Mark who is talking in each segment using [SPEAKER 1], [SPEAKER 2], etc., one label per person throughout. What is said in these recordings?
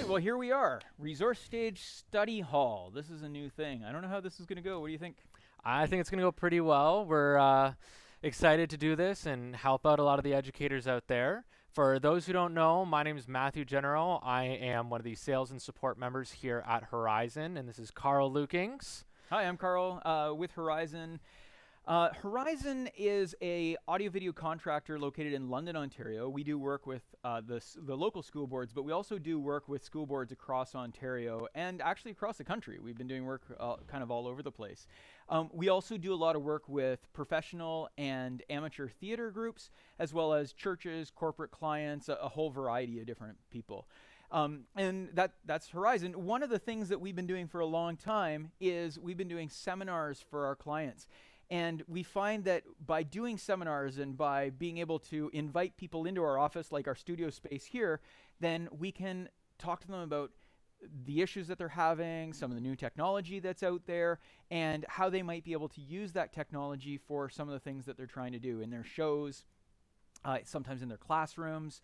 [SPEAKER 1] Well, here we are, Resource Stage Study Hall. This is a new thing. I don't know how this is going to go. What do you think?
[SPEAKER 2] I think it's going to go pretty well. We're excited to do this and help out a lot of the educators out there. For those who don't know, my name is Matthew General. I am one of the sales and support members here at Horizon, and this is Carl Lukings.
[SPEAKER 1] Hi, I'm Carl with Horizon. Horizon is a audio-video contractor located in London, Ontario. We do work with the local school boards, but we also do work with school boards across Ontario and actually across the country. We've been doing work kind of all over the place. We also do a lot of work with professional and amateur theater groups, as well as churches, corporate clients, a whole variety of different people. And that's Horizon. One of the things that we've been doing for a long time is we've been doing seminars for our clients. And we find that by doing seminars and by being able to invite people into our office, like our studio space here, then we can talk to them about the issues that they're having, some of the new technology that's out there, and how they might be able to use that technology for some of the things that they're trying to do in their shows, sometimes in their classrooms,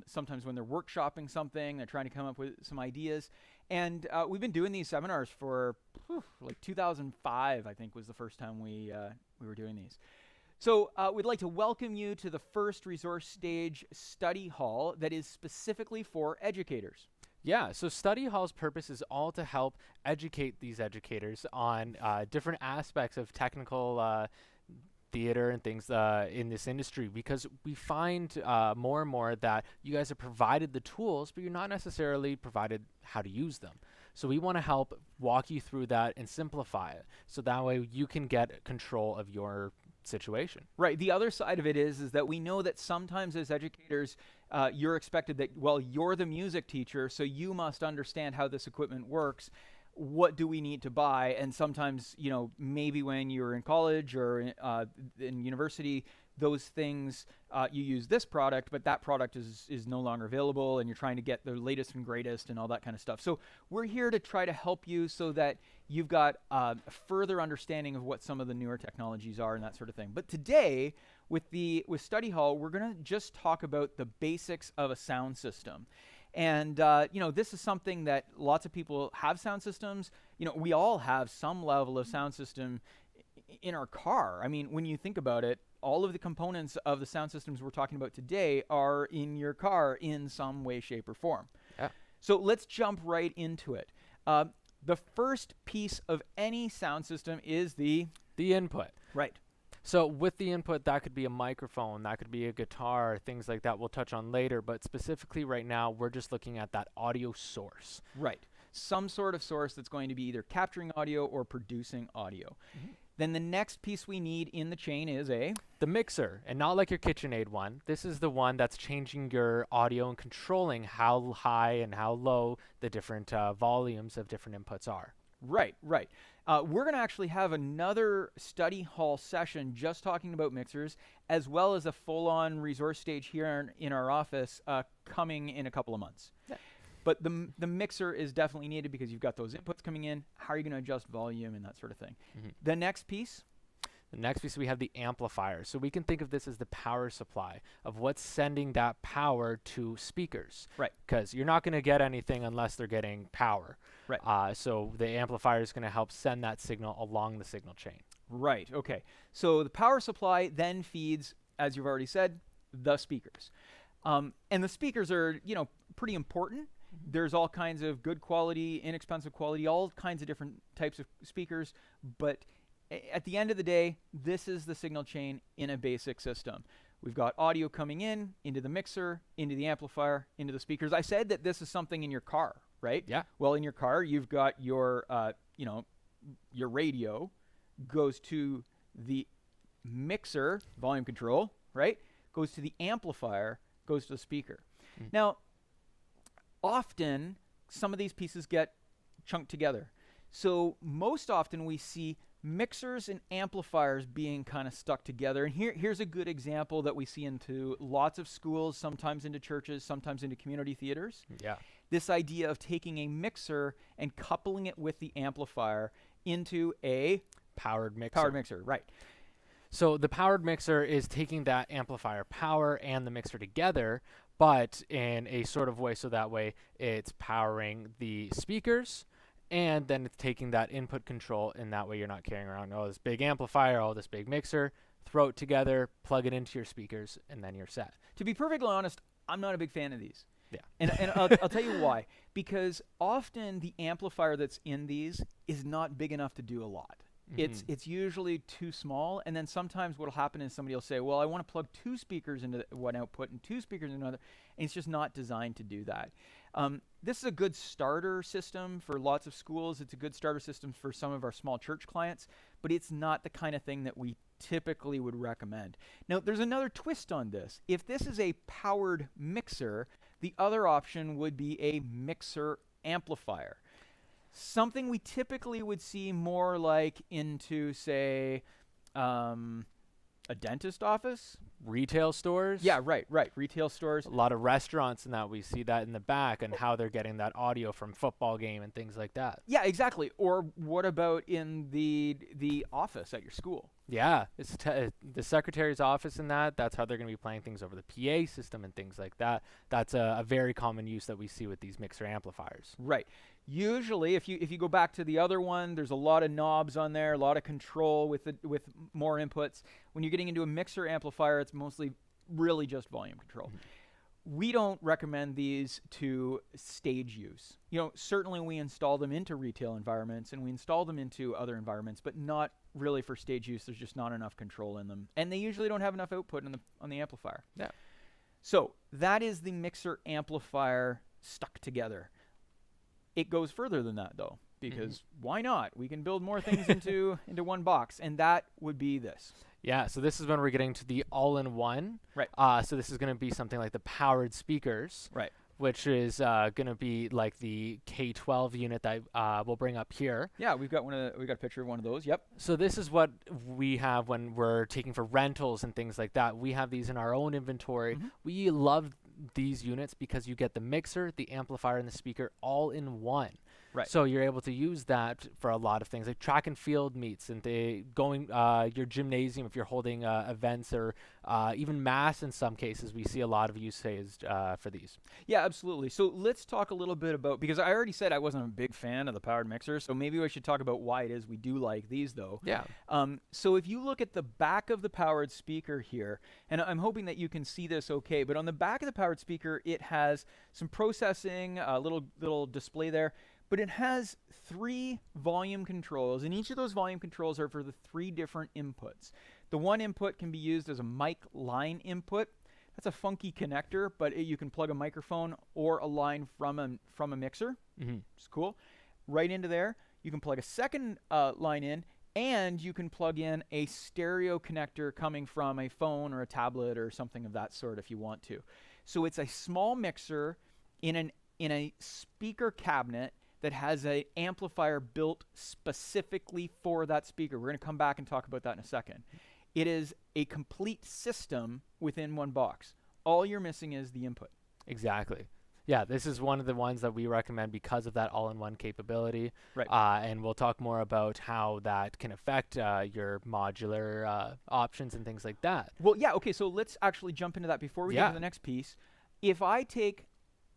[SPEAKER 1] sometimes when they're workshopping something, they're trying to come up with some ideas. And we've been doing these seminars for like 2005, I think, was the first time we were doing these. So we'd like to welcome you to the first Resource Stage Study Hall that is specifically for educators.
[SPEAKER 2] Yeah, so Study Hall's purpose is all to help educate these educators on different aspects of technical theater and things in this industry, because we find more and more that you guys have provided the tools, but you're not necessarily provided how to use them. So we want to help walk you through that and simplify it, so that way you can get control of your situation.
[SPEAKER 1] Right. The other side of it is that we know that sometimes as educators, you're expected that, well, you're the music teacher, so you must understand how this equipment works. What do we need to buy? And sometimes, you know, maybe when you're in college or in university, those things, you use this product, but that product is no longer available, and you're trying to get the latest and greatest and all that kind of stuff. So we're here to try to help you so that you've got a further understanding of what some of the newer technologies are and that sort of thing. But today, with Study Hall, we're going to just talk about the basics of a sound system. And, you know, this is something that lots of people have sound systems. You know, we all have some level of sound system in our car. I mean, when you think about it, all of the components of the sound systems we're talking about today are in your car in some way, shape, or form.
[SPEAKER 2] Yeah.
[SPEAKER 1] So let's jump right into it. The first piece of any sound system is the
[SPEAKER 2] input.
[SPEAKER 1] Right.
[SPEAKER 2] So with the input, that could be a microphone, that could be a guitar, things like that we'll touch on later. But specifically right now, we're just looking at that audio source.
[SPEAKER 1] Right. Some sort of source that's going to be either capturing audio or producing audio. Mm-hmm. Then the next piece we need in the chain is
[SPEAKER 2] the mixer, and not like your KitchenAid one. This is the one that's changing your audio and controlling how high and how low the different volumes of different inputs are.
[SPEAKER 1] Right, right. We're going to actually have another study hall session just talking about mixers, as well as a full-on resource stage here in our office coming in a couple of months. Yeah. But the mixer is definitely needed because you've got those inputs coming in. How are you going to adjust volume and that sort of thing? Mm-hmm. The next piece,
[SPEAKER 2] we have the amplifier. So we can think of this as the power supply of what's sending that power to speakers.
[SPEAKER 1] Right.
[SPEAKER 2] Because you're not going to get anything unless they're getting power.
[SPEAKER 1] Right.
[SPEAKER 2] So the amplifier is going to help send that signal along the signal chain.
[SPEAKER 1] Right. Okay. So the power supply then feeds, as you've already said, the speakers. And the speakers are, you know, pretty important. There's all kinds of good quality, inexpensive quality, all kinds of different types of speakers. But at the end of the day, this is the signal chain in a basic system. We've got audio coming in, into the mixer, into the amplifier, into the speakers. I said that this is something in your car, right?
[SPEAKER 2] Yeah.
[SPEAKER 1] Well, in your car, you've got your, you know, your radio goes to the mixer, volume control, right? Goes to the amplifier, goes to the speaker. Mm. Now, often, some of these pieces get chunked together. So most often we see mixers and amplifiers being kind of stuck together. And here's a good example that we see into lots of schools, sometimes into churches, sometimes into community theaters.
[SPEAKER 2] Yeah.
[SPEAKER 1] This idea of taking a mixer and coupling it with the amplifier into a
[SPEAKER 2] Powered mixer.
[SPEAKER 1] powered mixer, right?
[SPEAKER 2] So the powered mixer is taking that amplifier power and the mixer together, but in a sort of way, so that way it's powering the speakers, and then it's taking that input control, and that way you're not carrying around, oh, this big amplifier, oh, this big mixer. Throw it together, plug it into your speakers, and then you're set.
[SPEAKER 1] To be perfectly honest, I'm not a big fan of these.
[SPEAKER 2] Yeah.
[SPEAKER 1] And I'll tell you why. Because often the amplifier that's in these is not big enough to do a lot. It's usually too small, and then sometimes what'll happen is somebody will say, well, I want to plug 2 speakers into one output and 2 speakers into another, and it's just not designed to do that. This is a good starter system for lots of schools. It's a good starter system for some of our small church clients, but it's not the kind of thing that we typically would recommend. Now, there's another twist on this. If this is a powered mixer, the other option would be a mixer amplifier. Something we typically would see more like into, say, a dentist office.
[SPEAKER 2] Retail stores.
[SPEAKER 1] Yeah, right. Retail stores.
[SPEAKER 2] A lot of restaurants and that we see that in the back, and how they're getting that audio from football game and things like that.
[SPEAKER 1] Yeah, exactly. Or what about in the office at your school?
[SPEAKER 2] Yeah, it's the secretary's office and that's how they're going to be playing things over the PA system and things like that. That's a very common use that we see with these mixer amplifiers.
[SPEAKER 1] Right. Usually, if you go back to the other one, there's a lot of knobs on there, a lot of control with more inputs. When you're getting into a mixer amplifier, it's mostly really just volume control. We don't recommend these to stage use. Certainly we install them into retail environments and we install them into other environments, but not really for stage use. There's just not enough control in them, and they usually don't have enough output on the amplifier.
[SPEAKER 2] Yeah.
[SPEAKER 1] So that is the mixer amplifier stuck together. It goes further than that, though, because why not? We can build more things into one box, and that would be this.
[SPEAKER 2] Yeah, so this is when we're getting to the all-in-one.
[SPEAKER 1] Right.
[SPEAKER 2] So this is going to be something like the powered speakers.
[SPEAKER 1] Right.
[SPEAKER 2] Which is going to be like the K12 unit that we'll bring up here.
[SPEAKER 1] Yeah, we've got a picture of one of those. Yep.
[SPEAKER 2] So this is what we have when we're taking for rentals and things like that. We have these in our own inventory. We love these units because you get the mixer, the amplifier, and the speaker all in one.
[SPEAKER 1] Right.
[SPEAKER 2] So you're able to use that for a lot of things, like track and field meets and your gymnasium if you're holding events, or even mass in some cases. We see a lot of uses for these.
[SPEAKER 1] Yeah, absolutely. So let's talk a little bit about, because I already said I wasn't a big fan of the powered mixer, so maybe I should talk about why it is we do like these, though.
[SPEAKER 2] Yeah.
[SPEAKER 1] So if you look at the back of the powered speaker here, and I'm hoping that you can see this okay, but on the back of the powered speaker, it has some processing, a little display there. But it has 3 volume controls, and each of those volume controls are for the 3 different inputs. The one input can be used as a mic line input. That's a funky connector, but you can plug a microphone or a line from a mixer. It's cool. Right into there. You can plug a second line in, and you can plug in a stereo connector coming from a phone or a tablet or something of that sort if you want to. So it's a small mixer in a speaker cabinet that has an amplifier built specifically for that speaker. We're going to come back and talk about that in a second. It is a complete system within one box. All you're missing is the input.
[SPEAKER 2] Exactly. Yeah, this is one of the ones that we recommend because of that all-in-one capability.
[SPEAKER 1] Right.
[SPEAKER 2] And we'll talk more about how that can affect your modular options and things like that.
[SPEAKER 1] Well, yeah, okay, so let's actually jump into that before we get to the next piece. If I take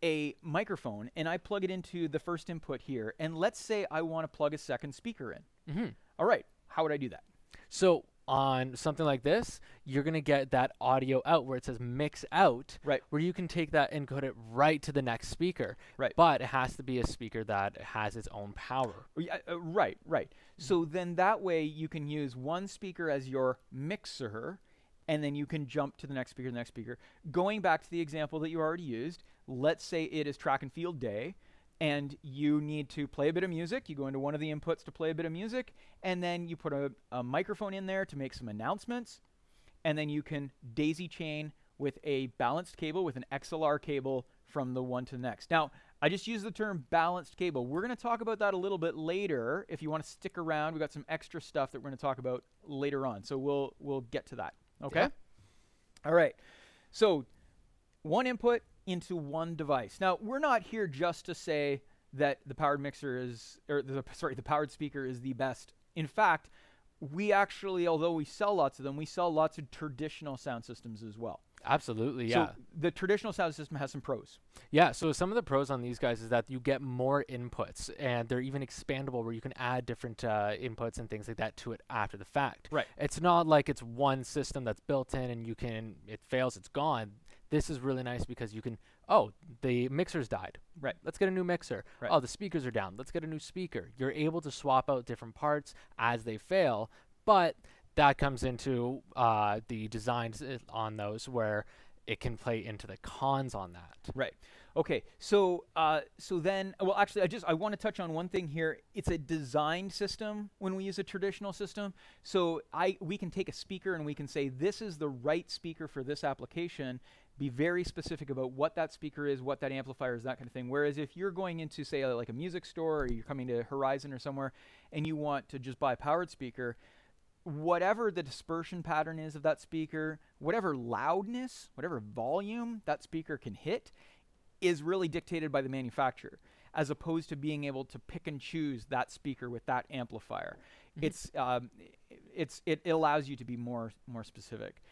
[SPEAKER 1] a microphone and I plug it into the first input here, and let's say I want to plug a second speaker in. All right, how would I do that?
[SPEAKER 2] So on something like this, you're going to get that audio out where it says mix out,
[SPEAKER 1] right,
[SPEAKER 2] where you can take that and code it right to the next speaker.
[SPEAKER 1] Right.
[SPEAKER 2] But it has to be a speaker that has its own power.
[SPEAKER 1] Yeah, right. So then that way you can use one speaker as your mixer, and then you can jump to the next speaker, Going back to the example that you already used, let's say it is track and field day, and you need to play a bit of music. You go into one of the inputs to play a bit of music, and then you put a microphone in there to make some announcements, and then you can daisy chain with a balanced cable, with an XLR cable from the one to the next. Now, I just use the term balanced cable. We're going to talk about that a little bit later. If you want to stick around, we've got some extra stuff that we're going to talk about later on, so we'll get to that. Okay?
[SPEAKER 2] Yeah.
[SPEAKER 1] All right. So one input into one device. Now, we're not here just to say that the powered mixer is, or the powered speaker is the best. In fact, we actually, although we sell lots of them, we sell lots of traditional sound systems as well.
[SPEAKER 2] Absolutely, yeah.
[SPEAKER 1] So the traditional sound system has some pros.
[SPEAKER 2] Yeah, so some of the pros on these guys is that you get more inputs, and they're even expandable where you can add different inputs and things like that to it after the fact.
[SPEAKER 1] Right.
[SPEAKER 2] It's not like it's one system that's built in and it fails, it's gone. This is really nice because you can, oh, the mixer's died.
[SPEAKER 1] Right.
[SPEAKER 2] Let's get a new mixer.
[SPEAKER 1] Right.
[SPEAKER 2] Oh, the speakers are down. Let's get a new speaker. You're able to swap out different parts as they fail, but that comes into the designs on those where it can play into the cons on that.
[SPEAKER 1] Right. Okay. So then, well, actually, I want to touch on one thing here. It's a designed system when we use a traditional system. So we can take a speaker and we can say, this is the right speaker for this application. Be very specific about what that speaker is, what that amplifier is, that kind of thing. Whereas if you're going into, say, like a music store, or you're coming to Horizon or somewhere, and you want to just buy a powered speaker, whatever the dispersion pattern is of that speaker, whatever loudness, whatever volume that speaker can hit is really dictated by the manufacturer, as opposed to being able to pick and choose that speaker with that amplifier. Mm-hmm. It allows you to be more specific.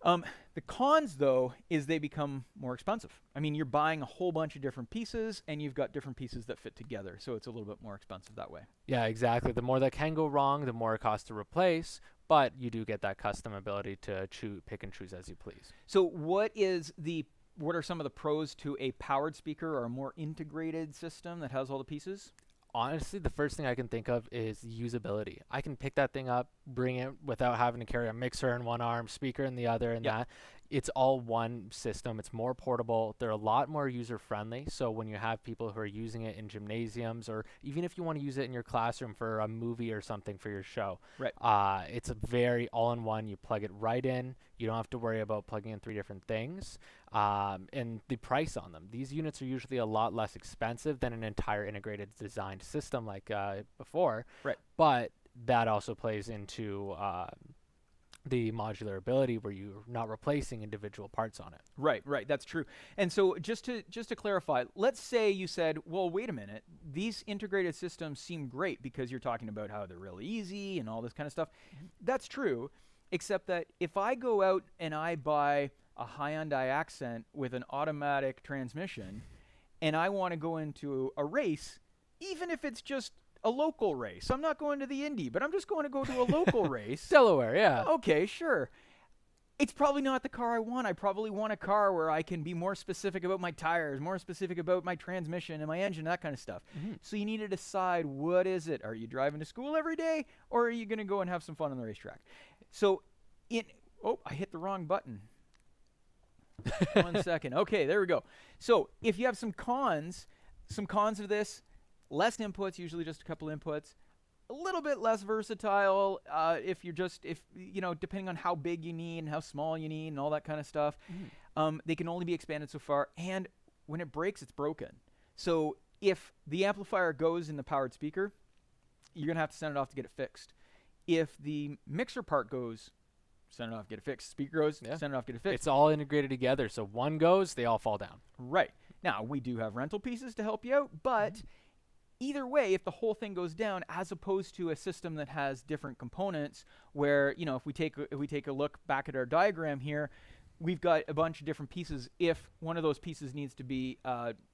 [SPEAKER 1] The cons, though, is they become more expensive. I mean, you're buying a whole bunch of different pieces, and you've got different pieces that fit together, so it's a little bit more expensive that way. Yeah,
[SPEAKER 2] exactly. The more that can go wrong, the more it costs to replace, but you do get that custom ability to pick and choose as you please.
[SPEAKER 1] So what are some of the pros to a powered speaker or a more integrated system that has all the pieces?
[SPEAKER 2] Honestly, the first thing I can think of is usability. I can pick that thing up, bring it without having to carry a mixer in one arm, speaker in the other, and that. It's all one system. It's more portable. They're a lot more user-friendly. So when you have people who are using it in gymnasiums, or even if you want to use it in your classroom for a movie or something for your show,
[SPEAKER 1] right.
[SPEAKER 2] It's a very all-in-one. You plug it right in. You don't have to worry about plugging in 3 different things. And the price on them. These units are usually a lot less expensive than an entire integrated designed system like before.
[SPEAKER 1] Right.
[SPEAKER 2] But that also plays into the modular ability where you're not replacing individual parts on it.
[SPEAKER 1] Right, that's true. And so just to clarify, let's say you said, well, wait a minute, these integrated systems seem great because you're talking about how they're really easy and all this kind of stuff. Mm-hmm. That's true, except that if I go out and I buy a Hyundai Accent with an automatic transmission and I want to go into a race, even if it's just a local race. I'm not going to the Indy, but I'm just going to go to a local race.
[SPEAKER 2] Delaware, yeah.
[SPEAKER 1] Okay, sure. It's probably not the car I want. I probably want a car where I can be more specific about my tires, more specific about my transmission and my engine, that kind of stuff. Mm-hmm. So you need to decide, what is it? Are you driving to school every day, or are you going to go and have some fun on the racetrack? So I hit the wrong button. 1 second. Okay, there we go. So if you have some cons of this, less inputs, usually just a couple inputs, a little bit less versatile if depending on how big you need and how small you need and all that kind of stuff. Mm-hmm. They can only be expanded so far, and when it breaks, it's broken. So if the amplifier goes in the powered speaker, you're going to have to send it off to get it fixed. If the mixer part goes, send it off, get it fixed. Speaker goes, send it off, get it fixed.
[SPEAKER 2] It's all integrated together, so one goes, they all fall down.
[SPEAKER 1] Right. Now, we do have rental pieces to help you out, but either way, if the whole thing goes down, as opposed to a system that has different components where, if we take a look back at our diagram here, we've got a bunch of different pieces. If one of those pieces needs to be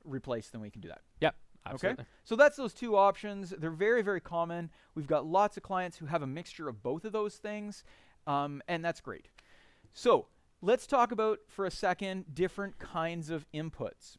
[SPEAKER 1] replaced, then we can do that.
[SPEAKER 2] Yep. Absolutely.
[SPEAKER 1] Okay, so that's those two options. They're very, very common. We've got lots of clients who have a mixture of both of those things, and that's great. So let's talk about, for a second, different kinds of inputs.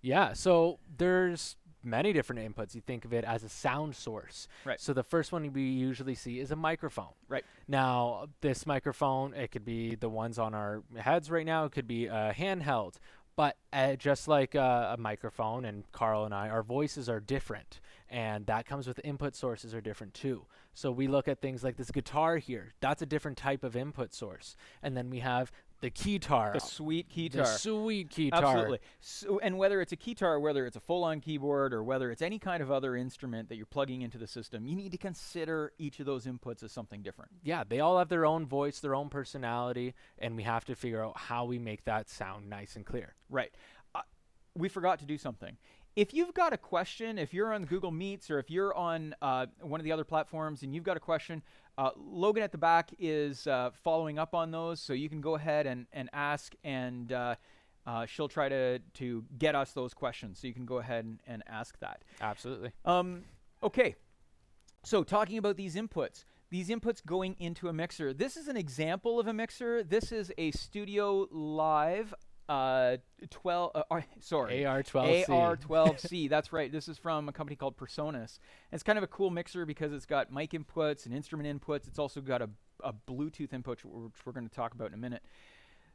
[SPEAKER 2] Yeah, so there's many different inputs. You think of it as a sound source.
[SPEAKER 1] Right.
[SPEAKER 2] So the first one we usually see is a microphone.
[SPEAKER 1] Right.
[SPEAKER 2] Now, this microphone, it could be the ones on our heads right now. It could be a handheld. But just like a microphone, and Carl and I, our voices are different. And that comes with input sources are different too. So we look at things like this guitar here. That's a different type of input source. And then we have the keytar.
[SPEAKER 1] The sweet keytar.
[SPEAKER 2] The sweet keytar.
[SPEAKER 1] Absolutely. So, and whether it's a keytar, whether it's a full-on keyboard, or whether it's any kind of other instrument that you're plugging into the system, you need to consider each of those inputs as something different.
[SPEAKER 2] Yeah, they all have their own voice, their own personality, and we have to figure out how we make that sound nice and clear.
[SPEAKER 1] Right. We forgot to do something. if you've got a question, if you're on Google Meets or if you're on one of the other platforms and you've got a question, Logan at the back is following up on those, so you can go ahead and ask, and she'll try to get us those questions. So you can go ahead and ask that.
[SPEAKER 2] Absolutely.
[SPEAKER 1] Okay. So talking about these inputs going into a mixer. This is an example of a mixer. This is a Studio Live
[SPEAKER 2] AR12C.
[SPEAKER 1] AR12C. That's right. This is from a company called Personas. It's kind of a cool mixer because it's got mic inputs and instrument inputs. It's also got a Bluetooth input, which we're going to talk about in a minute.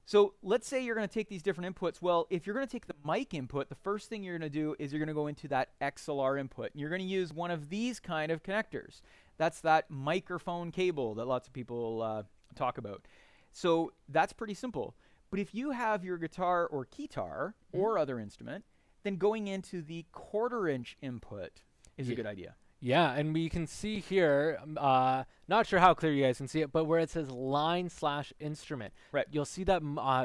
[SPEAKER 1] So let's say you're going to take these different inputs. Well, if you're going to take the mic input, the first thing you're going to do is you're going to go into that XLR input. And you're going to use one of these kind of connectors. That's that microphone cable that lots of people talk about. So that's pretty simple. But if you have your guitar or keytar or other instrument, then going into the 1/4 inch input is a good idea.
[SPEAKER 2] Yeah, and we can see here, not sure how clear you guys can see it, but where it says line/instrument.
[SPEAKER 1] Right.
[SPEAKER 2] You'll see that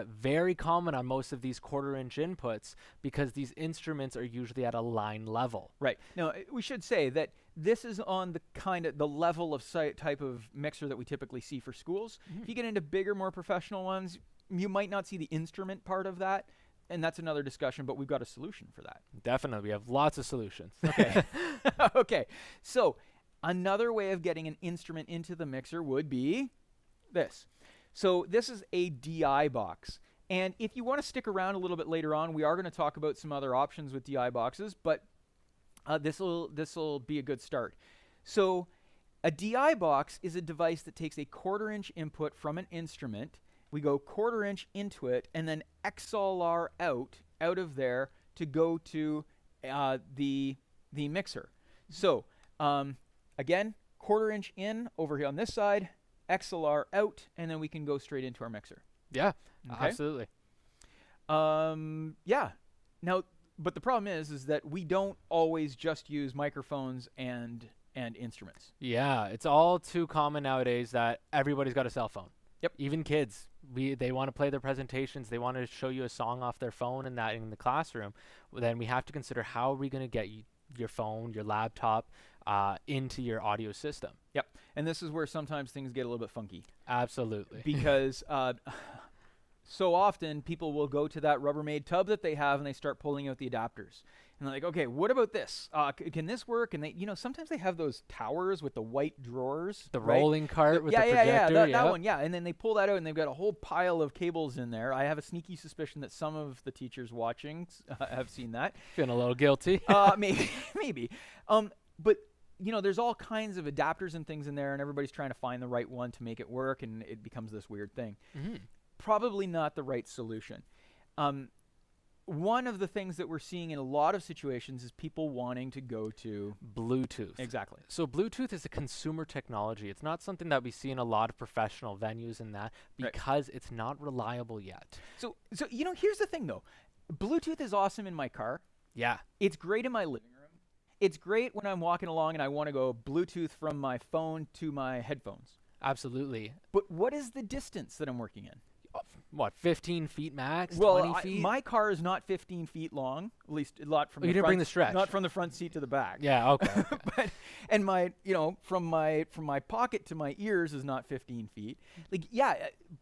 [SPEAKER 2] very common on most of these 1/4 inch inputs because these instruments are usually at a line level.
[SPEAKER 1] Right. Now, we should say that this is on the level of type of mixer that we typically see for schools. If you get into bigger, more professional ones, you might not see the instrument part of that. And that's another discussion, but we've got a solution for that.
[SPEAKER 2] Definitely. We have lots of solutions.
[SPEAKER 1] Okay. Okay. So another way of getting an instrument into the mixer would be this. So this is a DI box. And if you want to stick around a little bit later on, we are going to talk about some other options with DI boxes, but this will be a good start. So a DI box is a device that takes a 1/4 inch input from an instrument. We go 1/4 inch into it, and then XLR out of there to go to the mixer. So again, 1/4 inch in over here on this side, XLR out, and then we can go straight into our mixer.
[SPEAKER 2] Yeah,
[SPEAKER 1] okay?
[SPEAKER 2] Absolutely.
[SPEAKER 1] Yeah. Now, but the problem is that we don't always just use microphones and instruments.
[SPEAKER 2] Yeah, it's all too common nowadays that everybody's got a cell phone.
[SPEAKER 1] Yep.
[SPEAKER 2] Even kids, they want to play their presentations. They want to show you a song off their phone and that in the classroom. Well, then we have to consider how are we going to get your phone, your laptop into your audio system.
[SPEAKER 1] Yep. And this is where sometimes things get a little bit funky.
[SPEAKER 2] Absolutely.
[SPEAKER 1] Because so often people will go to that Rubbermaid tub that they have and they start pulling out the adapters. And they're like, okay, what about this? Can this work? And they, sometimes they have those towers with the white drawers.
[SPEAKER 2] The rolling cart with the projector.
[SPEAKER 1] Yeah, that one, yeah. And then they pull that out and they've got a whole pile of cables in there. I have a sneaky suspicion that some of the teachers watching have seen that.
[SPEAKER 2] Feeling a little guilty.
[SPEAKER 1] Maybe. But, there's all kinds of adapters and things in there, and everybody's trying to find the right one to make it work, and it becomes this weird thing.
[SPEAKER 2] Mm-hmm.
[SPEAKER 1] Probably not the right solution. One of the things that we're seeing in a lot of situations is people wanting to go to
[SPEAKER 2] Bluetooth.
[SPEAKER 1] Exactly.
[SPEAKER 2] So Bluetooth is a consumer technology. It's not something that we see in a lot of professional venues and that because it's not reliable yet.
[SPEAKER 1] So here's the thing though. Bluetooth is awesome in my car.
[SPEAKER 2] Yeah.
[SPEAKER 1] It's great in my living room. It's great when I'm walking along and I want to go Bluetooth from my phone to my headphones.
[SPEAKER 2] Absolutely.
[SPEAKER 1] But what is the distance that I'm working in?
[SPEAKER 2] What, 15 feet max?
[SPEAKER 1] Well,
[SPEAKER 2] 20 feet?
[SPEAKER 1] My car is not 15 feet long, at least a lot from
[SPEAKER 2] you didn't bring the stretch.
[SPEAKER 1] Not from the front seat to the back.
[SPEAKER 2] Yeah, okay.
[SPEAKER 1] But my, from my pocket to my ears is not 15 feet.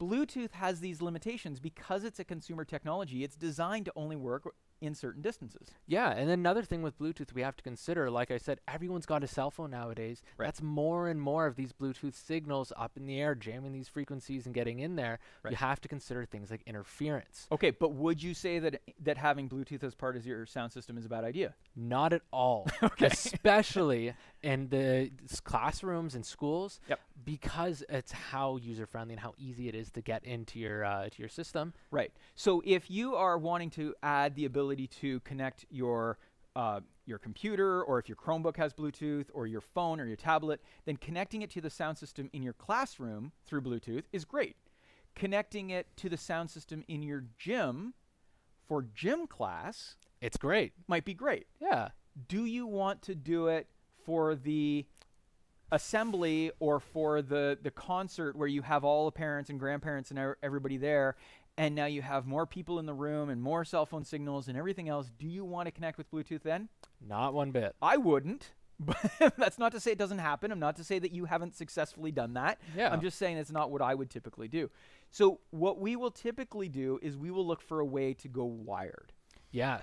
[SPEAKER 1] Bluetooth has these limitations because it's a consumer technology. It's designed to only work in certain distances.
[SPEAKER 2] Yeah, and another thing with Bluetooth we have to consider, like I said, everyone's got a cell phone nowadays.
[SPEAKER 1] Right.
[SPEAKER 2] That's more and more of these Bluetooth signals up in the air, jamming these frequencies and getting in there.
[SPEAKER 1] Right.
[SPEAKER 2] You have to consider things like interference.
[SPEAKER 1] Okay, but would you say that having Bluetooth as part of your sound system is a bad idea?
[SPEAKER 2] Not at all.
[SPEAKER 1] Okay.
[SPEAKER 2] Especially in the classrooms and schools.
[SPEAKER 1] Yep.
[SPEAKER 2] Because it's how user-friendly and how easy it is to get into your system.
[SPEAKER 1] Right. So if you are wanting to add the ability to connect your computer, or if your Chromebook has Bluetooth, or your phone or your tablet, then connecting it to the sound system in your classroom through Bluetooth is great. Connecting it to the sound system in your gym for gym class,
[SPEAKER 2] it's great.
[SPEAKER 1] Might be great.
[SPEAKER 2] Yeah.
[SPEAKER 1] Do you want to do it for the assembly or for the concert where you have all the parents and grandparents and everybody there, and now you have more people in the room and more cell phone signals and everything else. Do you want to connect with Bluetooth then?
[SPEAKER 2] Not one bit.
[SPEAKER 1] I wouldn't, but that's not to say it doesn't happen. I'm not to say that you haven't successfully done that.
[SPEAKER 2] Yeah.
[SPEAKER 1] I'm just saying it's not what I would typically do. So what we will typically do is we will look for a way to go wired.
[SPEAKER 2] Yeah.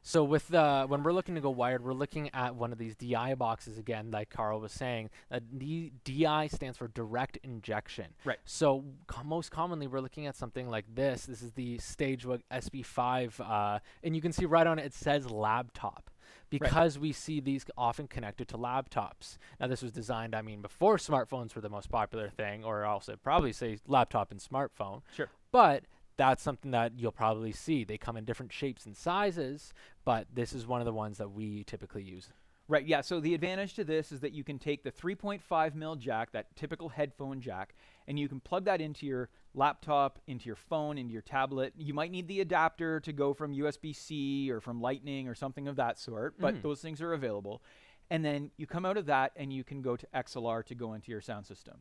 [SPEAKER 2] So with when we're looking to go wired, we're looking at one of these DI boxes again, like Carl was saying. DI stands for direct injection.
[SPEAKER 1] Right.
[SPEAKER 2] So most commonly, we're looking at something like this. This is the StageWook SB5, and you can see right on it, it says laptop. Because we see these often connected to laptops. Now, this was designed, before smartphones were the most popular thing, or also probably say laptop and smartphone.
[SPEAKER 1] Sure.
[SPEAKER 2] But that's something that you'll probably see. They come in different shapes and sizes, but this is one of the ones that we typically use.
[SPEAKER 1] Right, yeah, so the advantage to this is that you can take the 3.5 mil jack, that typical headphone jack, and you can plug that into your laptop, into your phone, into your tablet. You might need the adapter to go from USB-C or from Lightning or something of that sort, but those things are available. And then you come out of that and you can go to XLR to go into your sound system.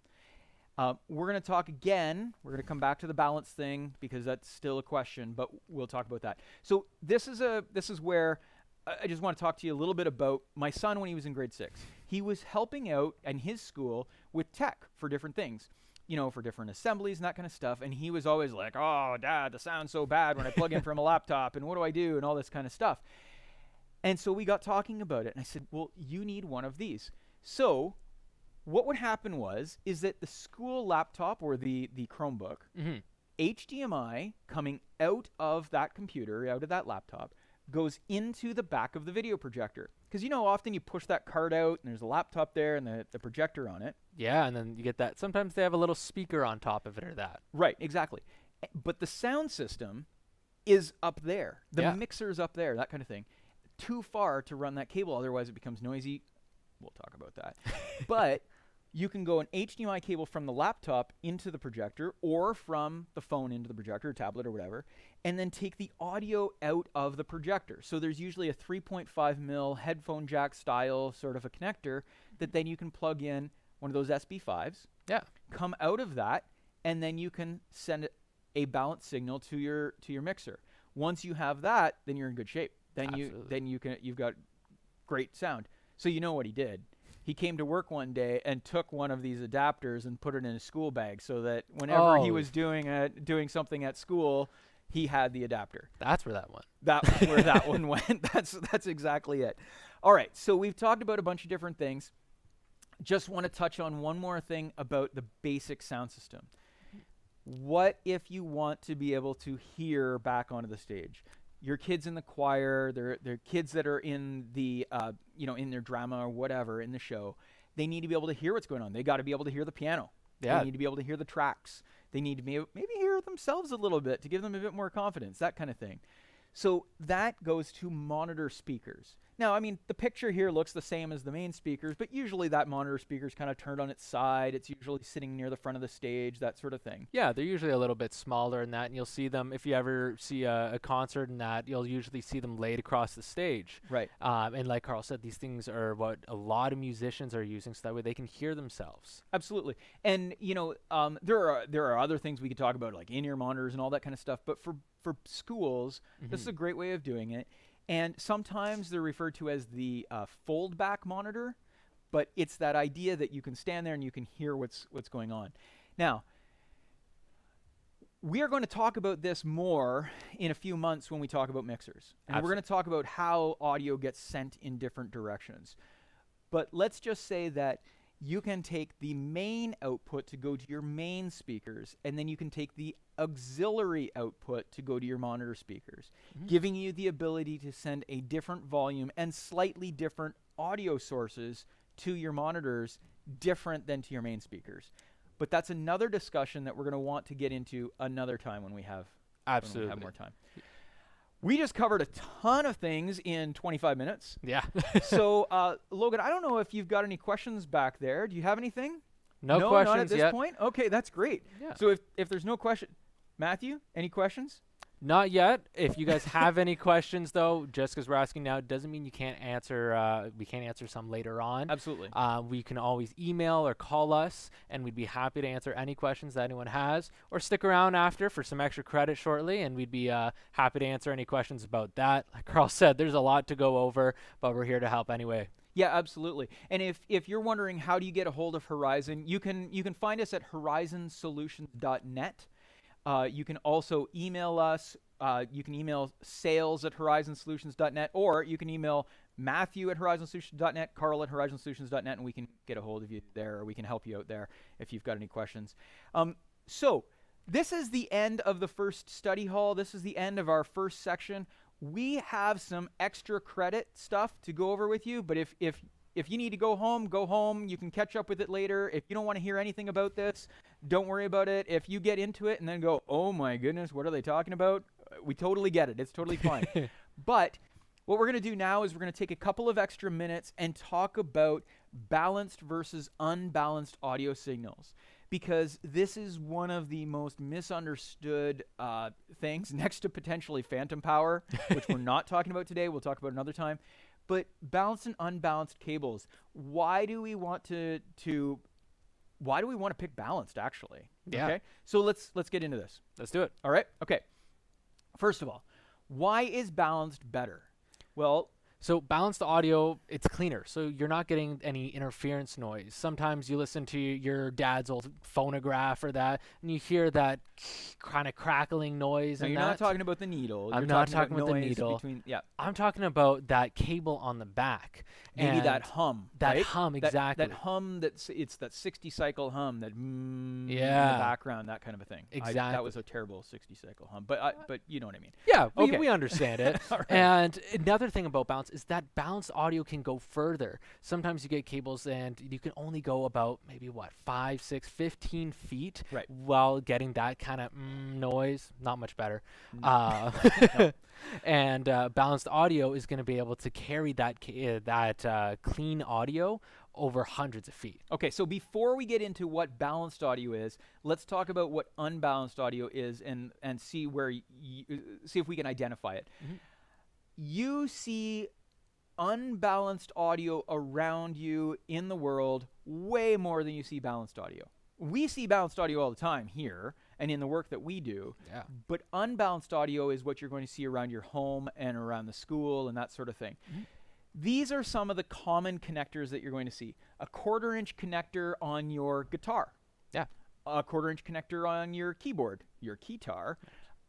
[SPEAKER 1] We're going to talk again. We're going to come back to the balance thing because that's still a question, but we'll talk about that. So this is where I just want to talk to you a little bit about my son when he was in grade 6. He was helping out in his school with tech for different things, for different assemblies and that kind of stuff. And he was always like, "Oh, Dad, the sound's so bad when I plug in from a laptop, and what do I do?" and all this kind of stuff. And so we got talking about it, and I said, "Well, you need one of these." So what would happen is that the school laptop or the Chromebook, HDMI coming out of that computer, out of that laptop, goes into the back of the video projector. Because often you push that card out and there's a laptop there and the projector on it.
[SPEAKER 2] Yeah, and then you get that. Sometimes they have a little speaker on top of it or that.
[SPEAKER 1] Right, exactly. But the sound system is up there. The mixer's up there, that kind of thing. Too far to run that cable, otherwise it becomes noisy. We'll talk about that. But you can go an HDMI cable from the laptop into the projector or from the phone into the projector, or tablet or whatever, and then take the audio out of the projector. So there's usually a 3.5 mil headphone jack style sort of a connector that then you can plug in one of those SB5s.
[SPEAKER 2] Yeah.
[SPEAKER 1] Come out of that, and then you can send a balanced signal to your mixer. Once you have that, then you're in good shape. Then you've got great sound. So you know what he did. He came to work one day and took one of these adapters and put it in his school bag so that whenever he was doing something at school, he had the adapter.
[SPEAKER 2] That's where that went.
[SPEAKER 1] That's where that one went. That's exactly it. All right, so we've talked about a bunch of different things. Just want to touch on one more thing about the basic sound system. What if you want to be able to hear back onto the stage? Your kids in the choir, they're kids that are in the, in their drama or whatever in the show. They need to be able to hear what's going on. They got to be able to hear the piano.
[SPEAKER 2] Yeah.
[SPEAKER 1] They need to be able to hear the tracks. They need to maybe hear themselves a little bit to give them a bit more confidence, that kind of thing. So that goes to monitor speakers. Now, the picture here looks the same as the main speakers, but usually that monitor speaker is kind of turned on its side. It's usually sitting near the front of the stage, that sort of thing.
[SPEAKER 2] Yeah, they're usually a little bit smaller than that, and you'll see them, if you ever see a concert and that, you'll usually see them laid across the stage.
[SPEAKER 1] Right.
[SPEAKER 2] And like Carl said, these things are what a lot of musicians are using, so that way they can hear themselves.
[SPEAKER 1] Absolutely. And, there are other things we could talk about, like in-ear monitors and all that kind of stuff, but for schools, this is a great way of doing it. And sometimes they're referred to as the fold-back monitor, but it's that idea that you can stand there and you can hear what's going on. Now, we are going to talk about this more in a few months when we talk about mixers. And we're going to talk about how audio gets sent in different directions. But let's just say that you can take the main output to go to your main speakers, and then you can take the auxiliary output to go to your monitor speakers, giving you the ability to send a different volume and slightly different audio sources to your monitors, different than to your main speakers. But that's another discussion that we're going to want to get into another time when we have more time. We just covered a ton of things in 25 minutes.
[SPEAKER 2] Yeah.
[SPEAKER 1] So, Logan, I don't know if you've got any questions back there. Do you have anything?
[SPEAKER 2] No questions
[SPEAKER 1] not at this
[SPEAKER 2] yet.
[SPEAKER 1] point? Okay, that's great.
[SPEAKER 2] Yeah.
[SPEAKER 1] So if there's no question, Matthew, any questions?
[SPEAKER 2] Not yet. If you guys have any questions, though, just because we're asking now doesn't mean you can't answer. We can't answer some later on.
[SPEAKER 1] Absolutely.
[SPEAKER 2] We can always email or call us, and we'd be happy to answer any questions that anyone has. Or stick around after for some extra credit shortly, and we'd be happy to answer any questions about that. Like Carl said, there's a lot to go over, but we're here to help anyway.
[SPEAKER 1] Yeah, absolutely. And if you're wondering how do you get a hold of Horizon, you can find us at horizonsolutions.net. You can also email us. You can email sales@horizonsolutions.net, or you can email Matthew at horizonsolutions.net, Carl at horizonsolutions.net, and we can get a hold of you there, or we can help you out there if you've got any questions. So this is the end of the first study hall. This is the end of our first section. We have some extra credit stuff to go over with you, but if you need to go home, go home. You can catch up with it later. If you don't want to hear anything about this, don't worry about it. If you get into it and then go, oh my goodness, what are they talking about? We totally get it. It's totally fine. But what we're going to do now is we're going to take a couple of extra minutes and talk about balanced versus unbalanced audio signals, because this is one of the most misunderstood things next to potentially phantom power, which we're not talking about today. We'll talk about another time. But balanced and unbalanced cables, why do we want to pick balanced, actually?
[SPEAKER 2] Yeah.
[SPEAKER 1] Okay. So let's get into this.
[SPEAKER 2] Let's do it.
[SPEAKER 1] All right? Okay. First of all, why is balanced better? Well,
[SPEAKER 2] So balanced audio, it's cleaner. So you're not getting any interference noise. Sometimes you listen to your dad's old phonograph or that, and you hear that kind of crackling noise.
[SPEAKER 1] no,
[SPEAKER 2] and
[SPEAKER 1] you're
[SPEAKER 2] that.
[SPEAKER 1] not talking about the needle.
[SPEAKER 2] I'm
[SPEAKER 1] You're
[SPEAKER 2] not
[SPEAKER 1] talking
[SPEAKER 2] talking about the
[SPEAKER 1] noise
[SPEAKER 2] needle.
[SPEAKER 1] Yeah.
[SPEAKER 2] I'm talking about that cable on the back.
[SPEAKER 1] Maybe
[SPEAKER 2] and
[SPEAKER 1] that hum.
[SPEAKER 2] That
[SPEAKER 1] right?
[SPEAKER 2] hum, exactly.
[SPEAKER 1] That hum, it's that 60 cycle hum, that in the
[SPEAKER 2] Yeah.
[SPEAKER 1] background, that kind of a thing. That
[SPEAKER 2] Exactly.
[SPEAKER 1] was a terrible 60 cycle hum, but you know what I mean.
[SPEAKER 2] Yeah,
[SPEAKER 1] Okay.
[SPEAKER 2] we understand it.
[SPEAKER 1] All right.
[SPEAKER 2] And another thing about balance is that balanced audio can go further. Sometimes you get cables and you can only go about maybe 5, 6, 15 feet
[SPEAKER 1] Right.
[SPEAKER 2] while getting that kind of noise. Not much better.
[SPEAKER 1] No.
[SPEAKER 2] And balanced audio is going to be able to carry that clean audio over hundreds of feet.
[SPEAKER 1] Okay, so before we get into what balanced audio is, let's talk about what unbalanced audio is and see see if we can identify it.
[SPEAKER 2] Mhm.
[SPEAKER 1] You see unbalanced audio around you in the world way more than you see balanced audio. We see balanced audio all the time here and in the work that we do,
[SPEAKER 2] Yeah.
[SPEAKER 1] but unbalanced audio is what you're going to see around your home and around the school and that sort of thing.
[SPEAKER 2] Mhm.
[SPEAKER 1] These are some of the common connectors that you're going to see. A 1/4-inch connector on your guitar.
[SPEAKER 2] Yeah.
[SPEAKER 1] A 1/4-inch connector on your keyboard, your keytar,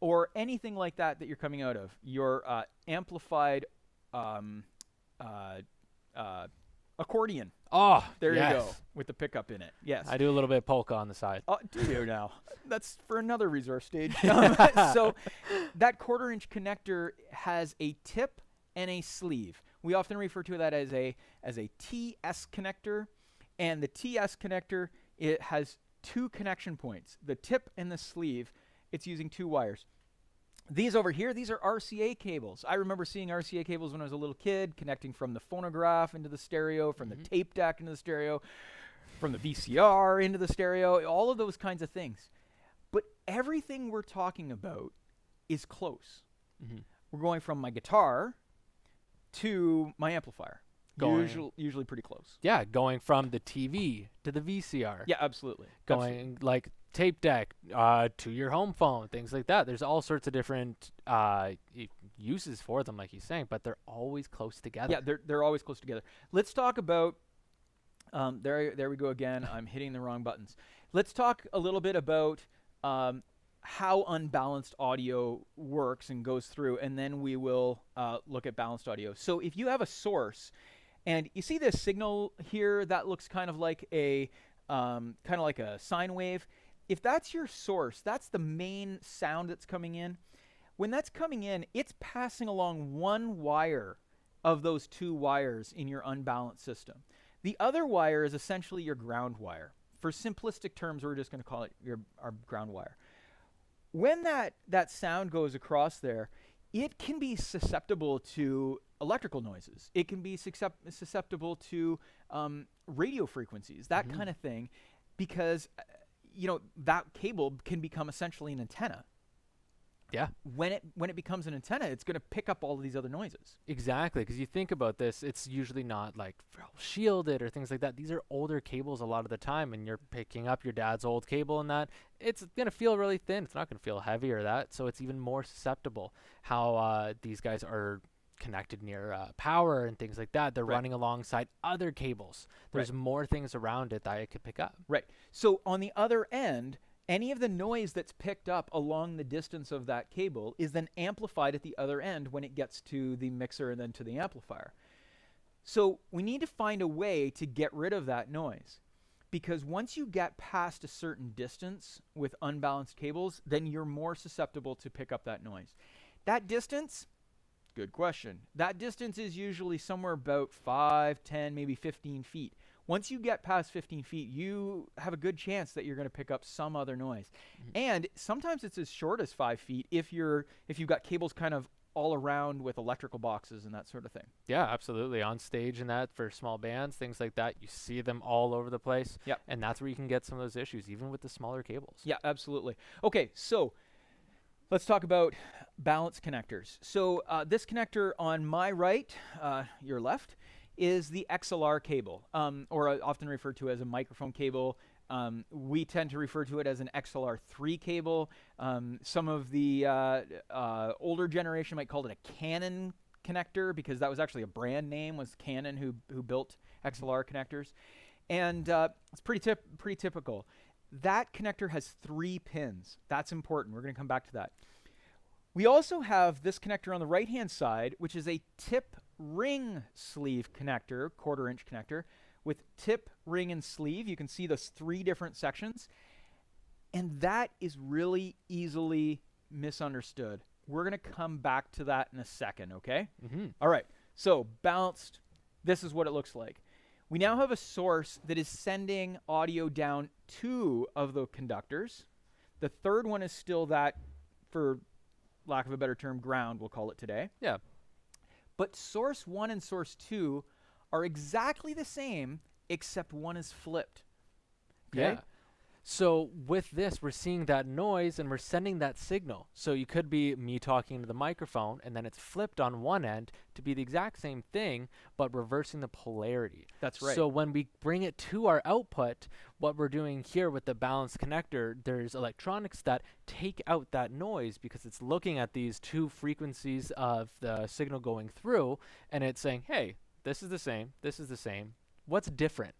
[SPEAKER 1] or anything like that you're coming out of. Your amplified accordion.
[SPEAKER 2] Oh,
[SPEAKER 1] There
[SPEAKER 2] yes.
[SPEAKER 1] you go, with the pickup in it. Yes.
[SPEAKER 2] I do a little bit of polka on the side.
[SPEAKER 1] Do you now? That's for another resource stage. So that 1/4-inch connector has a tip and a sleeve. We often refer to that as a TS connector, and the TS connector, it has 2 connection points. The tip and the sleeve, it's using 2 wires. These over here, these are RCA cables. I remember seeing RCA cables when I was a little kid, connecting from the phonograph into the stereo, from the tape deck into the stereo, from the VCR into the stereo, all of those kinds of things. But everything we're talking about is close.
[SPEAKER 2] Mhm.
[SPEAKER 1] We're going from my guitar to my amplifier.
[SPEAKER 2] Going-
[SPEAKER 1] Usually pretty close.
[SPEAKER 2] Yeah, going from the TV to the VCR.
[SPEAKER 1] Yeah, absolutely.
[SPEAKER 2] Going like tape deck to your home phone, things like that. There's all sorts of different uses for them, like he's saying, but they're always close together.
[SPEAKER 1] Yeah, they're always close together. Let's talk about there we go again. I'm hitting the wrong buttons. Let's talk a little bit about how unbalanced audio works and goes through, and then we will look at balanced audio. So if you have a source, and you see this signal here that looks kind of like a sine wave. If that's your source, that's the main sound that's coming in. When that's coming in, it's passing along one wire of those 2 wires in your unbalanced system. The other wire is essentially your ground wire. For simplistic terms, we're just going to call it our ground wire. When that sound goes across there, it can be susceptible to electrical noises. It can be susceptible to radio frequencies, that kind of thing, because that cable can become essentially an antenna.
[SPEAKER 2] Yeah.
[SPEAKER 1] When it becomes an antenna, it's going to pick up all of these other noises.
[SPEAKER 2] Exactly, because you think about this, it's usually not like shielded or things like that. These are older cables a lot of the time, and you're picking up your dad's old cable and that. It's going to feel really thin. It's not going to feel heavy or that, so it's even more susceptible how these guys are connected near power and things like that. They're running alongside other cables. There's more things around it that it could pick up.
[SPEAKER 1] Right. So on the other end, any of the noise that's picked up along the distance of that cable is then amplified at the other end when it gets to the mixer and then to the amplifier. So we need to find a way to get rid of that noise, because once you get past a certain distance with unbalanced cables, then you're more susceptible to pick up that noise. That distance, good question. That distance is usually somewhere about 5, 10, maybe 15 feet. Once you get past 15 feet, you have a good chance that you're going to pick up some other noise. And sometimes it's as short as 5 feet if you've got cables kind of all around with electrical boxes and that sort of thing.
[SPEAKER 2] Yeah, absolutely. On stage and that for small bands, things like that, you see them all over the place.
[SPEAKER 1] Yep.
[SPEAKER 2] And that's where you can get some of those issues, even with the smaller cables.
[SPEAKER 1] Yeah, absolutely. Okay, so let's talk about balanced connectors. So this connector on my right, your left, is the XLR cable, or often referred to as a microphone cable. We tend to refer to it as an XLR3 cable. Some of the older generation might call it a Canon connector, because that was actually a brand name, was Canon who built XLR connectors. And it's pretty typical. That connector has 3 pins. That's important. We're going to come back to that. We also have this connector on the right-hand side, which is a tip ring sleeve connector, 1/4-inch connector, with tip, ring, and sleeve. You can see those 3 different sections. And that is really easily misunderstood. We're going to come back to that in a second, okay? All right, so balanced, this is what it looks like. We now have a source that is sending audio down 2 of the conductors. The third one is still that, for lack of a better term, ground, we'll call it today.
[SPEAKER 2] Yeah.
[SPEAKER 1] But source 1 and source 2 are exactly the same, except one is flipped. Okay?
[SPEAKER 2] Yeah. So with this, we're seeing that noise and we're sending that signal. So you could be me talking into the microphone, and then it's flipped on one end to be the exact same thing, but reversing the polarity.
[SPEAKER 1] That's right.
[SPEAKER 2] So when we bring it to our output, what we're doing here with the balanced connector, there's electronics that take out that noise, because it's looking at these 2 frequencies of the signal going through, and it's saying, hey, this is the same, this is the same. What's different?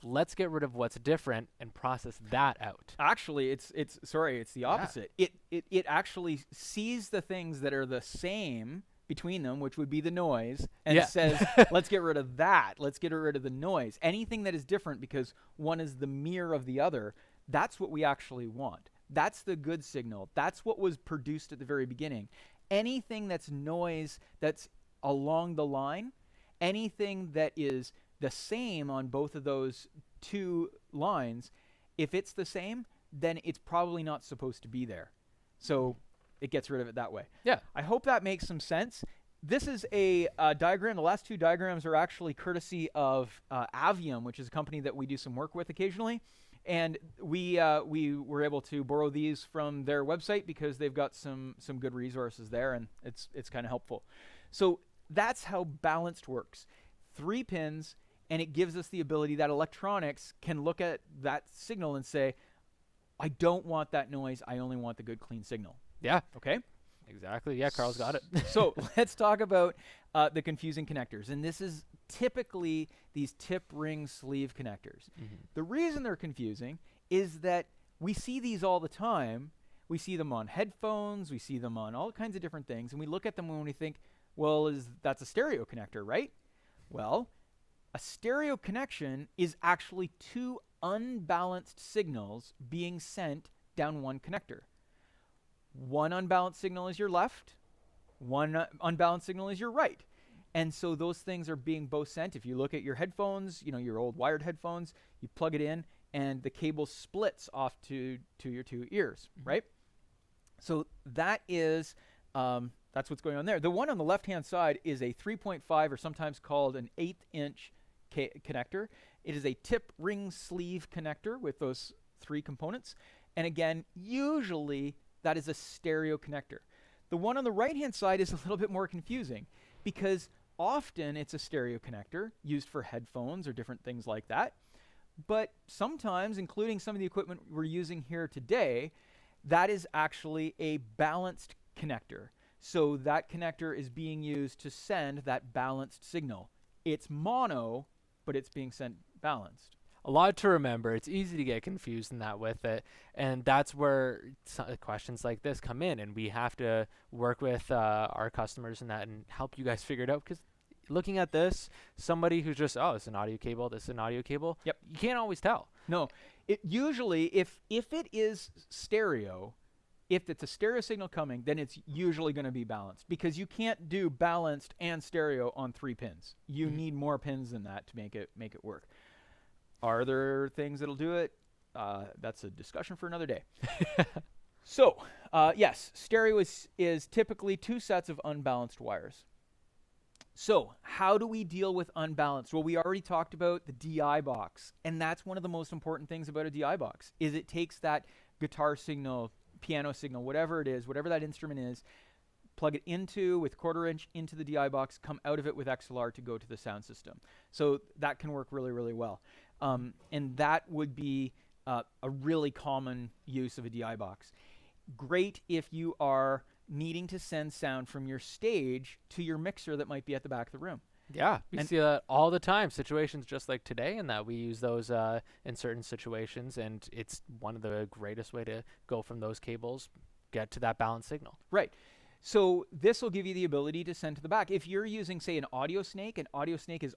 [SPEAKER 2] Let's get rid of what's different and process that out.
[SPEAKER 1] Actually, it's the opposite.
[SPEAKER 2] Yeah.
[SPEAKER 1] It actually sees the things that are the same between them, which would be the noise, and says, let's get rid of that. Let's get rid of the noise. Anything that is different because one is the mirror of the other, that's what we actually want. That's the good signal. That's what was produced at the very beginning. Anything that's noise that's along the line, anything that is the same on both of those 2 lines, if it's the same, then it's probably not supposed to be there. So it gets rid of it that way.
[SPEAKER 2] Yeah.
[SPEAKER 1] I hope that makes some sense. This is a diagram. The last 2 diagrams are actually courtesy of Avium, which is a company that we do some work with occasionally. And we were able to borrow these from their website because they've got some good resources there, and it's kind of helpful. So that's how balanced works. 3 pins. And it gives us the ability that electronics can look at that signal and say, I don't want that noise. I only want the good, clean signal.
[SPEAKER 2] Yeah.
[SPEAKER 1] Okay?
[SPEAKER 2] Exactly. Yeah, Carl's got it.
[SPEAKER 1] So let's talk about the confusing connectors. And this is typically these tip ring sleeve connectors. The reason they're confusing is that we see these all the time. We see them on headphones. We see them on all kinds of different things. And we look at them when we think, well, that's a stereo connector, right? Well, a stereo connection is actually 2 unbalanced signals being sent down one connector. One unbalanced signal is your left, one unbalanced signal is your right. And so those things are being both sent. If you look at your headphones, your old wired headphones, you plug it in and the cable splits off to your 2 ears, right? So that is that's what's going on there. The one on the left-hand side is a 3.5, or sometimes called an 1/8-inch connector. It is a tip ring sleeve connector with those 3 components. And again, usually that is a stereo connector. The one on the right-hand side is a little bit more confusing because often it's a stereo connector used for headphones or different things like that. But sometimes, including some of the equipment we're using here today, that is actually a balanced connector. So that connector is being used to send that balanced signal. It's mono, but it's being sent balanced.
[SPEAKER 2] A lot to remember. It's easy to get confused in that with it, and that's where questions like this come in, and we have to work with our customers in that and help you guys figure it out. Because looking at this, somebody who's just, oh, it's an audio cable, this is an audio cable.
[SPEAKER 1] Yep.
[SPEAKER 2] You can't always tell.
[SPEAKER 1] No, it usually if it is stereo, if it's a stereo signal coming, then it's usually going to be balanced, because you can't do balanced and stereo on 3 pins. You need more pins than that to make it work. Are there things that'll do it? That's a discussion for another day. So, yes, stereo is typically 2 sets of unbalanced wires. So, how do we deal with unbalanced? Well, we already talked about the DI box, and that's one of the most important things about a DI box, is it takes that guitar signal, piano signal, whatever it is, whatever that instrument is, plug it into with 1/4 inch into the DI box, come out of it with XLR to go to the sound system. So that can work really, really well. And that would be a really common use of a DI box. Great if you are needing to send sound from your stage to your mixer that might be at the back of the room.
[SPEAKER 2] Yeah, we see that all the time. Situations just like today, and that we use those in certain situations, and it's one of the greatest way to go from those cables, get to that balanced signal.
[SPEAKER 1] Right. So this will give you the ability to send to the back. If you're using, say, an audio snake is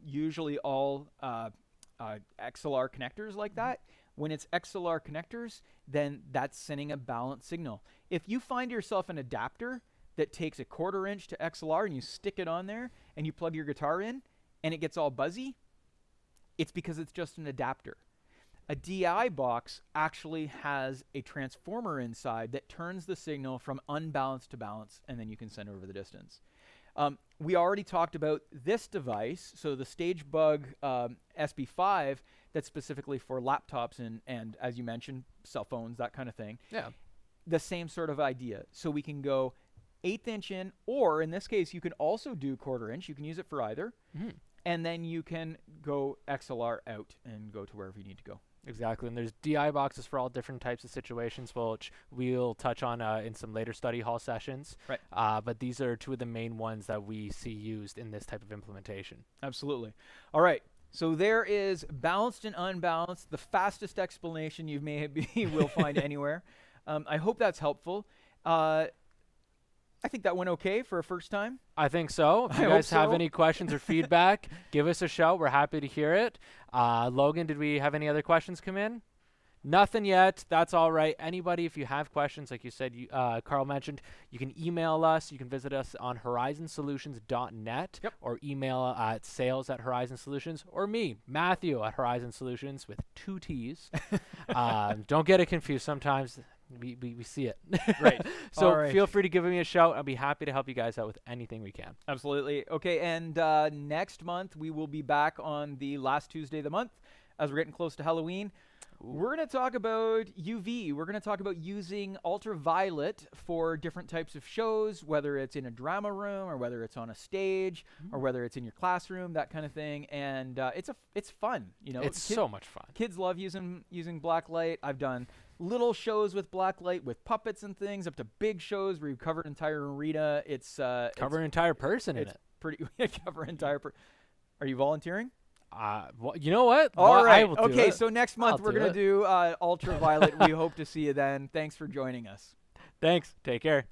[SPEAKER 1] usually all XLR connectors like that. When it's XLR connectors, then that's sending a balanced signal. If you find yourself an adapter that takes a 1/4 inch to XLR and you stick it on there and you plug your guitar in and it gets all buzzy, it's because it's just an adapter. A DI box actually has a transformer inside that turns the signal from unbalanced to balanced, and then you can send over the distance. We already talked about this device, so the StageBug SB5, that's specifically for laptops and, as you mentioned, cell phones, that kind of thing.
[SPEAKER 2] Yeah.
[SPEAKER 1] The same sort of idea. So we can go 1/8 inch in, or in this case, you can also do 1/4 inch. You can use it for either. And then you can go XLR out and go to wherever you need to go.
[SPEAKER 2] Exactly, and there's DI boxes for all different types of situations, which we'll touch on in some later study hall sessions.
[SPEAKER 1] Right.
[SPEAKER 2] But these are 2 of the main ones that we see used in this type of implementation.
[SPEAKER 1] Absolutely. All right. So there is balanced and unbalanced, the fastest explanation you will find anywhere. I hope that's helpful. I think that went okay for a first time.
[SPEAKER 2] I think so. If you guys have any questions or feedback, give us a shout. We're happy to hear it. Logan, did we have any other questions come in? Nothing yet. That's all right. Anybody, if you have questions, like you said, Carl mentioned, you can email us. You can visit us on horizonsolutions.net or email at sales@horizonsolutions, or me, Matthew, at Horizon Solutions with 2 T's. Don't get it confused. Sometimes we see it.
[SPEAKER 1] Right.
[SPEAKER 2] So feel free to give me a shout. I'll be happy to help you guys out with anything we can.
[SPEAKER 1] Absolutely. Okay, and next month we will be back on the last Tuesday of the month as we're getting close to Halloween. We're going to talk about UV. We're going to talk about using ultraviolet for different types of shows, whether it's in a drama room or whether it's on a stage or whether it's in your classroom, that kind of thing. And it's fun, you know.
[SPEAKER 2] It's so much fun.
[SPEAKER 1] Kids love using black light. I've done little shows with black light with puppets and things, up to big shows where you cover an entire arena.
[SPEAKER 2] Cover an entire person in it.
[SPEAKER 1] Pretty cover an entire person. Are you volunteering?
[SPEAKER 2] Well, you know what?
[SPEAKER 1] All right.
[SPEAKER 2] I will do
[SPEAKER 1] okay,
[SPEAKER 2] it.
[SPEAKER 1] So next month we're going to do ultraviolet. We hope to see you then. Thanks for joining us.
[SPEAKER 2] Thanks. Take care.